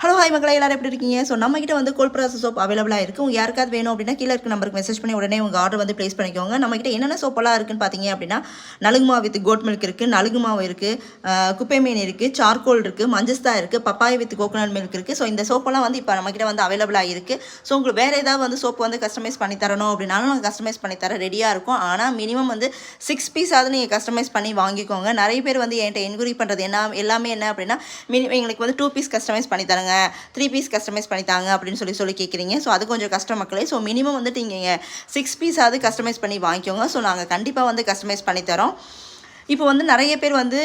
Hello hi மக்களே, எல்லாரும் எப்படி இருக்கீங்க? ஸோ நம்மகிட்ட வந்து கோல்ட் ப்ராசஸ் சோப் அவைலபிளாக இருக்குது. உங்கள் யாருக்காவது வேணும் அப்படின்னா கீழே இருக்க நம்பருக்கு மெசேஜ் பண்ணி உடனே உங்கள் ஆர்டர் வந்து ப்ளேஸ் பண்ணிக்கோங்க. நம்மகிட்ட என்னென்ன சோப்பெல்லாம் இருக்குன்னு பார்த்தீங்க அப்படின்னா, நலுங்கு மாவு வித் கோட் மில்க் இருக்குது, நலுங்கு மாவு இருக்குது, குப்பை மீன் இருக்குது, சார்கோல் இருக்குது, மஞ்சஸ்தா இருக்குது, பப்பாய் வித் கோகோனட் மில்க் இருக்குது. ஸோ இந்த சோப்பெல்லாம் வந்து இப்போ நம்மகிட்ட வந்து அவைலபிளாக இருக்குது. ஸோ உங்களுக்கு வேறு ஏதாவது வந்து சோப்பு வந்து கஸ்டமைஸ் பண்ணி தரணும் அப்படின்னாலும் நாங்கள் கஸ்டமைஸ் பண்ணி தர ரெடியாக இருக்கும். ஆனால் மினிமம் வந்து 6 பீஸாவது நீங்கள் கஸ்டமைஸ் பண்ணி வாங்கிக்கோங்க. நிறைய பேர் வந்து என்கிட்ட என்கொயரி பண்ணுறது எல்லாமே என்ன அப்படின்னா, எங்களுக்கு வந்து 2 பீஸ் கஸ்டமைஸ் பண்ணி தரங்க, 3 பீஸ் கஸ்டமைஸ் பண்ணித்தாங்க அப்படின்னு சொல்லி கேட்குறீங்க. ஸோ அது கொஞ்சம் கஷ்டம் மக்களே. ஸோ மினிமம் வந்து நீங்கள் 6 பீஸாவது கஸ்டமைஸ் பண்ணி வாங்கிக்கோங்க. ஸோ நாங்கள் கண்டிப்பாக வந்து கஸ்டமைஸ் பண்ணி தரோம். இப்போ வந்து நிறைய பேர் வந்து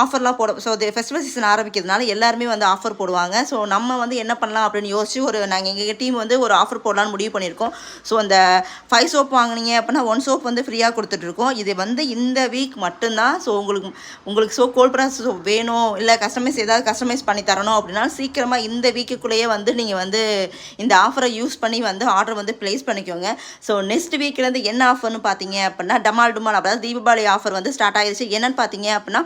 ஆஃபர்லாம் ஸோ ஃபெஸ்டிவல் சீசன் ஆரம்பிக்கிறதுனால எல்லாருமே வந்து ஆஃபர் போடுவாங்க. ஸோ நம்ம வந்து என்ன பண்ணலாம் அப்படின்னு யோசிச்சு நாங்கள் எங்கள் டீம் வந்து ஒரு ஆஃபர் போடலான்னு முடிவு பண்ணியிருக்கோம். ஸோ அந்த 5 சோப் வாங்கினீங்க அப்படின்னா 1 சோப் வந்து ஃப்ரீயாக கொடுத்துட்ருக்கோம். இது வந்து இந்த வீக் மட்டும்தான். ஸோ உங்களுக்கு கோல்ட் ப்ராசஸ் சோப் வேணும், இல்லை ஏதாவது கஸ்டமைஸ் பண்ணி தரணும் அப்படின்னா சீக்கிரமாக இந்த வீக்குள்ளேயே வந்து நீங்கள் வந்து இந்த ஆஃபரை யூஸ் பண்ணி வந்து ஆர்டர் வந்து ப்ளேஸ் பண்ணிக்கோங்க. ஸோ நெக்ஸ்ட் வீக்லேருந்து என்ன ஆஃபர்னு பார்த்தீங்க அப்படின்னா, டமால் அதாவது தீபாவளி ஆஃபர் வந்து ஸ்டார்ட் ஆகிடுச்சு. என்னன்னு பார்த்தீங்க அப்படின்னா,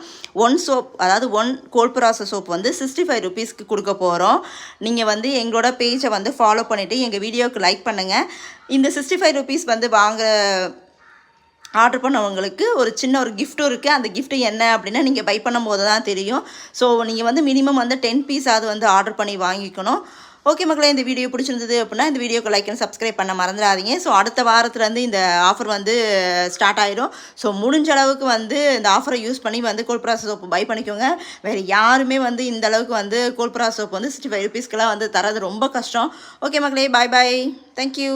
1 சோப் அதாவது 1 கோல்ட் ப்ராசஸ் சோப் வந்து 65 ருபீஸ்க்கு கொடுக்க போகிறோம். நீங்கள் வந்து எங்களோட பேஜை வந்து ஃபாலோ பண்ணிவிட்டு எங்கள் வீடியோவுக்கு லைக் பண்ணுங்கள். இந்த 65 ருபீஸ் வந்து ஆர்டர் பண்ணவங்களுக்கு ஒரு சின்ன ஒரு கிஃப்ட்டும் இருக்குது. அந்த கிஃப்ட்டு என்ன அப்படின்னா, நீங்கள் பை பண்ணும்போது தான் தெரியும். ஸோ நீங்கள் வந்து மினிமம் வந்து 10 பீஸாவது வந்து ஆர்டர் பண்ணி வாங்கிக்கணும். ஓகே மக்களே, இந்த வீடியோ பிடிச்சிருந்தது அப்படின்னா இந்த வீடியோக்கு லைக் அண்ட் சப்ஸ்கிரைப் பண்ண மறந்துடாதீங்க. ஸோ அடுத்த வாரத்துலேருந்து இந்த ஆஃபர் வந்து ஸ்டார்ட் ஆயிடும். ஸோ முடிஞ்ச அளவுக்கு வந்து இந்த ஆஃபரை யூஸ் பண்ணி வந்து கோல்ட் ப்ராசஸ் சோப்பு பை பண்ணிக்கோங்க. வேறு யாருமே வந்து இந்த அளவுக்கு வந்து கோல்ட் ப்ராசஸ் சோப்பு வந்து 65 ருபீஸ்க்கெலாம் வந்து தரது ரொம்ப கஷ்டம். ஓகே மக்களே, பாய் பாய், தேங்க்யூ.